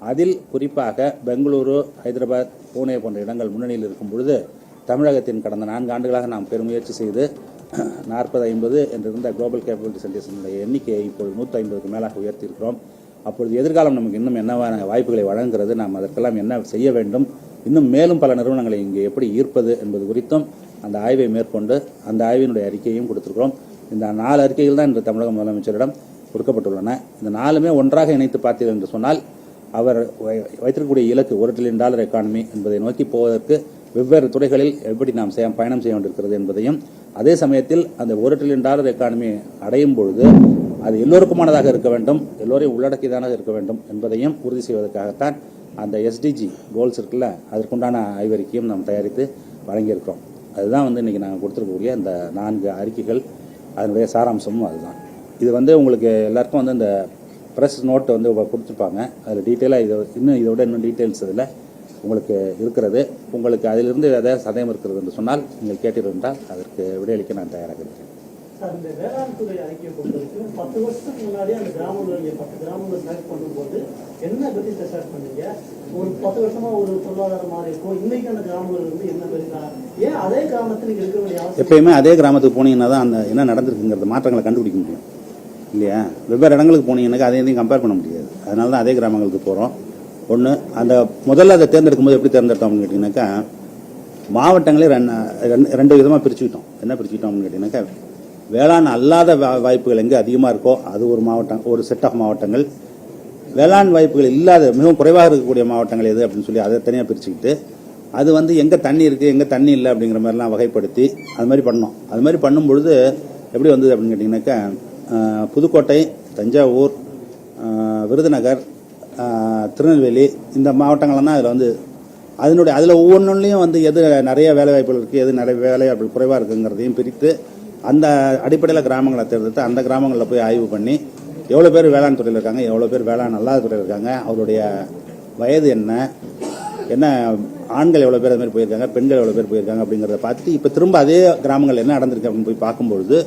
அதில் குறிப்பாக பெங்களூரு, ஹைதராபாத், பூனே போன்ற இடங்கள் முன்னணியில் இருக்கும் பொழுது தமிழகத்தின் கடந்த 4 ஆண்டுகளாக நாம் பெருமுயற்சி செய்து 40-50 என்றிருந்த குளோபல் கேப்பபிலிட்டி சென்டர்ஸினுடைய எண்ணிக்கையை இப்போது 150க்கு மேலாக உயர்த்தியிருக்கிறோம். அப்பொழுது எதிர்காலம் நமக்கு இன்னும் என்னவான வாய்ப்புகளை வழங்குகிறது, நாம் அதற்கெல்லாம் என்ன செய்ய வேண்டும், இன்னும் மேலும் பல நிறுவனங்களை இங்கே எப்படி ஈர்ப்பது என்பது குறித்தும் அந்த ஆய்வை மேற்கொண்டு அந்த ஆய்வினுடைய அறிக்கையும் கொடுத்திருக்கிறோம். இந்த 4 அறிக்கைகள் தான் இன்று தமிழக முதலமைச்சரிடம் கொடுக்கப்பட்டுள்ளன. இந்த 4மே ஒன்றாக இணைத்து பார்த்தீர்கள் என்று சொன்னால் அவர் வைத்திருக்கக்கூடிய இலக்கு $1 trillion எக்கானமி என்பதை நோக்கி போவதற்கு வெவ்வேறு துறைகளில் எப்படி நாம் பயணம் செய்ய வேண்டியிருக்கிறது என்பதையும், அதே சமயத்தில் அந்த $1 trillion எக்கானமி அடையும் பொழுது அது எல்லோருக்குமானதாக இருக்க வேண்டும், எல்லோரையும் உள்ளடக்கியதானதாக இருக்க வேண்டும் என்பதையும் உறுதி செய்வதற்காகத்தான் அந்த SDG கோல்ஸ் இருக்குல்ல, அதற்குண்டான ஆய்வறிக்கையும் நாம் தயாரித்து வழங்கியிருக்கிறோம். அதுதான் இன்றைக்கி நாங்கள் கொடுத்துருக்கக்கூடிய இந்த 4 அறிக்கைகள், அதனுடைய சாராம்சமும் அதுதான். இது உங்களுக்கு எல்லாருக்கும் இந்த ப்ரெஸ் நோட்டை கொடுத்துருப்பாங்க. அதில் டீட்டெயிலாக இதோட இன்னும் டீட்டெயில்ஸ் அதில் உங்களுக்கு இருக்கிறது. உங்களுக்கு அதிலிருந்து ஏதாவது சந்தேகம் இருக்கிறது என்று சொன்னால் நீங்கள் கேட்டிருந்தால் அதற்கு விடையளிக்க நான் தயாராக இருக்கிறேன். சார், இந்த வேளாண் துறை அறிக்கையை பொறுத்தவரைக்கும் 10 வருஷத்துக்கு முன்னாடி அந்த கிராமங்கள் 10 கிராமங்கள் செலக்ட் பண்ணும்போது என்ன பெனிஃபிட் ஸ்டார்ட் பண்ணீங்க? ஒரு 10 வருஷமா ஒரு பொருளாதாரம் மாறி இருக்கும். இன்னைக்கு அந்த கிராமங்கள் என்ன பெனிஃபிட்? ஏன் அதே கிராமத்தில் நீங்க இருக்க வேண்டிய அவசியம்? எப்பயுமே அதே கிராமத்துக்கு போனீங்கன்னா தான் அந்த என்ன நடந்திருக்குங்கிறது மாற்றங்களை கண்டுபிடிக்க முடியும் இல்லையா? வெவ்வேறு இடங்களுக்கு போனீங்கன்னாக்கா அதையும் கம்பேர் பண்ண முடியாது. அதனால தான் அதே கிராமங்களுக்கு போகிறோம். ஒன்று, அந்த முதல்ல அதை தேர்ந்தெடுக்கும் போது எப்படி தேர்ந்தெடுத்தோம் அப்படின்னு கேட்டிங்கனாக்கா, மாவட்டங்களே 2 விதமாக பிரிச்சுக்கிட்டோம். என்ன பிரிச்சுக்கிட்டோம் அப்படின்னு கேட்டிங்கனாக்கா, வேளாண் அல்லாத வாய்ப்புகள் எங்கே அதிகமாக இருக்கோ அது ஒரு மாவட்டம், ஒரு செட் ஆஃப் மாவட்டங்கள். வேளாண் வாய்ப்புகள் இல்லாத மிகவும் குறைவாக இருக்கக்கூடிய மாவட்டங்கள் எது அப்படின்னு சொல்லி அதை தனியாக பிரிச்சுக்கிட்டு, அது எங்கே தண்ணி இருக்குது எங்கே தண்ணி இல்லை அப்படிங்கிற மாதிரிலாம் வகைப்படுத்தி அது மாதிரி பண்ணோம். அது மாதிரி பண்ணும்பொழுது எப்படி வந்தது அப்படின்னு கேட்டிங்கனாக்கா, புதுக்கோட்டை, தஞ்சாவூர், விருதுநகர், திருநெல்வேலி இந்த மாவட்டங்கள்லாம் அதில் அதில் ஒவ்வொன்றுலையும் எது நிறைய வேலைவாய்ப்புகள் இருக்குது, எது நிறைய வேலைவாய்ப்புகள் குறைவாக இருக்குங்கிறதையும் பிரித்து அந்த அடிப்படையில் கிராமங்களை தேர்ந்தெடுத்து அந்த கிராமங்களில் போய் ஆய்வு பண்ணி எவ்வளோ பேர் வேளாண் துறையில் இருக்காங்க, எவ்வளோ பேர் வேளாண் அல்லாத துறையில் இருக்காங்க, அவருடைய வயது என்ன ஆண்கள் எவ்வளோ பேர் அது மாதிரி போயிருக்காங்க, பெண்கள் எவ்வளோ பேர் போயிருக்காங்க அப்படிங்கிறத பார்த்து இப்போ திரும்ப அதே கிராமங்கள் என்ன நடந்திருக்கு அப்படின்னு போய் பார்க்கும்பொழுது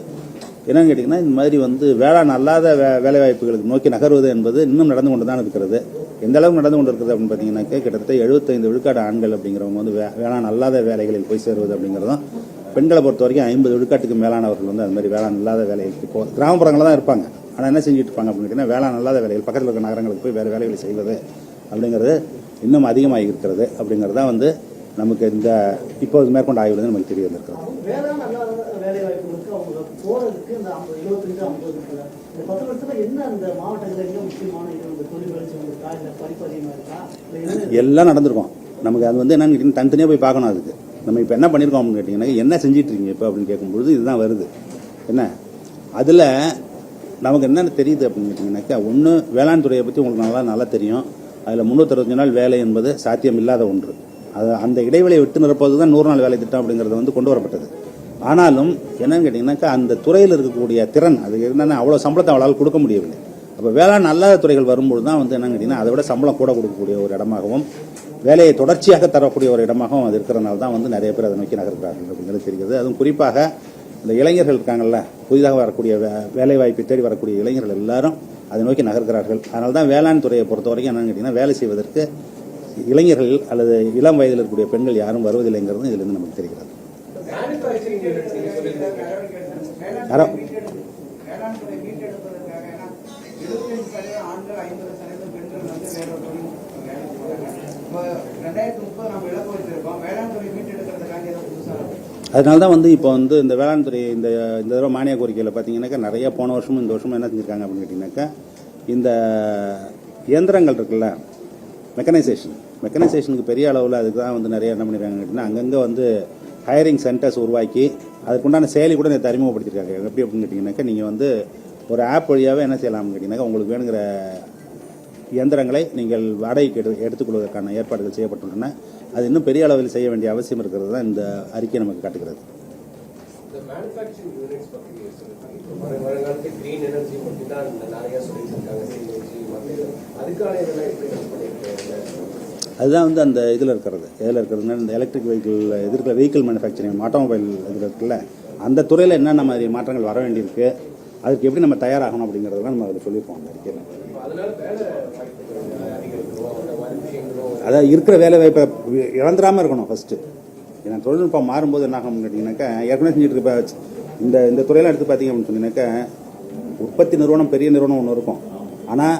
என்னன்னு கேட்டிங்கன்னா, இந்த மாதிரி வேளாண் அல்லாத வேலைவாய்ப்புகளுக்கு நோக்கி நகர்வது என்பது இன்னும் நடந்து கொண்டு தான் இருக்கிறது. எந்த அளவுக்கு நடந்து கொண்டு இருக்கிறது அப்படின்னு பார்த்தீங்கன்னாக்கா, கிட்டத்தட்ட 75 விழுக்காடு ஆண்கள் அப்படிங்கிறவங்க வேளாண் அல்லாத வேலைகளில் போய் சேருவது அப்படிங்கிறதும், பெண்களை பொறுத்த வரைக்கும் 50 விழுக்காட்டுக்கு மேலானவர்கள் அது மாதிரி வேளாண் இல்லாத வேலைகளுக்கு இப்போ கிராமப்புறங்களில் தான் இருப்பாங்க. ஆனால் என்ன செஞ்சுட்டு இருப்பாங்க அப்படின்னு கேட்டிங்கன்னா, வேளாண் அல்லாத வேலைகள் பக்கத்தில் இருக்கிற நகரங்களுக்கு போய் வேறு வேலைகளை செய்வது அப்படிங்கிறது இன்னும் அதிகமாக இருக்கிறது. அப்படிங்கிறது தான் நமக்கு இந்த இப்போது மேற்கொண்ட ஆய்வுலேருந்து நமக்கு தெரிய வந்திருக்கிறது. எல்லாம் நடந்திருக்கும். நமக்கு அது என்னன்னு கேட்டீங்கன்னா தனித்தனியாக போய் பார்க்கணும். அதுக்கு நம்ம இப்போ என்ன பண்ணியிருக்கோம் அப்படின்னு கேட்டிங்கன்னா, என்ன செஞ்சிட்டு இருக்கீங்க இப்போ அப்படின்னு கேட்கும்பொழுது இதுதான் வருது. என்ன அதில் நமக்கு என்னென்ன தெரியுது அப்படின்னு கேட்டிங்கன்னாக்கா, ஒன்று, வேளாண் துறையை பற்றி உங்களுக்கு நல்லா தெரியும். அதில் 365 நாள் வேலை என்பது சாத்தியம் இல்லாத ஒன்று. அது அந்த இடைவெளியை விட்டு நிரப்பது தான் 100 நாள் வேலை திட்டம் அப்படிங்கிறது கொண்டு வரப்பட்டது. ஆனாலும் என்னன்னு கேட்டிங்கன்னாக்கா, அந்த துறையில் இருக்கக்கூடிய திறன் அது என்னென்னா அவ்வளோ சம்பளத்தை அவளால் கொடுக்க முடியவில்லை. அப்போ வேளாண் அல்லாத துறைகள் வரும்பொழுது தான் என்னன்னு கேட்டிங்கன்னா, அதை விட சம்பளம் கூட கொடுக்கக்கூடிய ஒரு இடமாகவும் வேலையை தொடர்ச்சியாக தரக்கூடிய ஒரு இடமாகவும் அது இருக்கிறனால தான் நிறைய பேர் அதை நோக்கி நகர்கிறார்கள் அப்படிங்கிறது தெரிகிறது. அதுவும் குறிப்பாக இந்த இளைஞர்கள் இருக்காங்கல்ல, புதிதாக வரக்கூடிய வேலைவாய்ப்பை தேடி வரக்கூடிய இளைஞர்கள் எல்லாரும் அதை நோக்கி நகர்கிறார்கள். அதனால தான் வேளாண் துறையை பொறுத்த வரைக்கும் என்னன்னு கேட்டிங்கன்னா, வேலை செய்வதற்கு இளைஞர்கள் அல்லது இளம் வயதில் இருக்கக்கூடிய பெண்கள் யாரும் வருவதில்லைங்கிறது இதிலிருந்து நமக்கு தெரிகிறது. அதனால தான் இப்போ இந்த வேளாண் துறை இந்த தடவை மானிய கோரிக்கையில் பார்த்தீங்கன்னாக்கா நிறைய போன வருஷமும் இந்த வருஷமும் என்ன செஞ்சுருக்காங்க அப்படின்னு கேட்டிங்கனாக்கா, இந்த இயந்திரங்கள் இருக்குல்ல, மெக்கனைசேஷனுக்கு பெரிய அளவில் அதுக்கு தான் நிறைய என்ன பண்ணியிருக்காங்க கேட்டிங்கன்னா, அங்கங்கே ஹையரிங் சென்டர்ஸ் உருவாக்கி அதுக்குண்டான செயலி கூட நேற்று அறிமுகப்படுத்தியிருக்காங்க. எப்படி அப்படின்னு கேட்டிங்கனாக்கா, நீங்கள் ஒரு ஆப் வழியாகவே என்ன செய்யலாம்னு கேட்டிங்கனாக்கா, உங்களுக்கு வேணுங்கிற இயந்திரங்களை நீங்கள் வாடகைக்கு எடுத்துக்கொள்வதற்கான ஏற்பாடுகள் செய்யப்பட்டுள்ளன. அது இன்னும் பெரிய அளவில் செய்ய வேண்டிய அவசியம் இருக்கிறது தான் இந்த அறிக்கை நமக்கு காட்டுகிறது. அதுதான் அந்த இதில் இருக்கிறது. எதில் இருக்கிறதுனா இந்த எலக்ட்ரிக் வெஹிக்கிள் மேனுஃபேக்சரிங், ஆட்டோமொபைல் இதில் இருக்குல்ல, அந்த துறையில் என்னென்ன மாதிரி மாற்றங்கள் வர வேண்டியிருக்கு, அதுக்கு எப்படி நம்ம தயாராகணும் அப்படிங்கிறதெல்லாம் நம்ம அதில் சொல்லியிருப்போம் அந்த அறிக்கையில். அதாவது இருக்கிற வேலை வாய்ப்பை இழந்துடாமல் இருக்கணும் ஃபஸ்ட்டு. ஏன்னா தொழில்நுட்பம் மாறும்போது என்ன ஆகும்னு கேட்டிங்கனாக்கா, ஏற்கனவே செஞ்சுட்டு இருக்க இந்த துறையெல்லாம் எடுத்து பார்த்தீங்க அப்படின்னு சொன்னீங்கன்னாக்கா, உற்பத்தி நிறுவனம் பெரிய நிறுவனம் ஒன்று இருக்கும். ஆனால்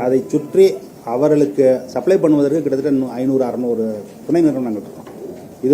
அதை சுற்றி அவர்களுக்கு சப்ளை பண்ணுவதற்கு கிட்டத்தட்ட 500-600 துணை நிறுவனங்கள் இருக்கும். இது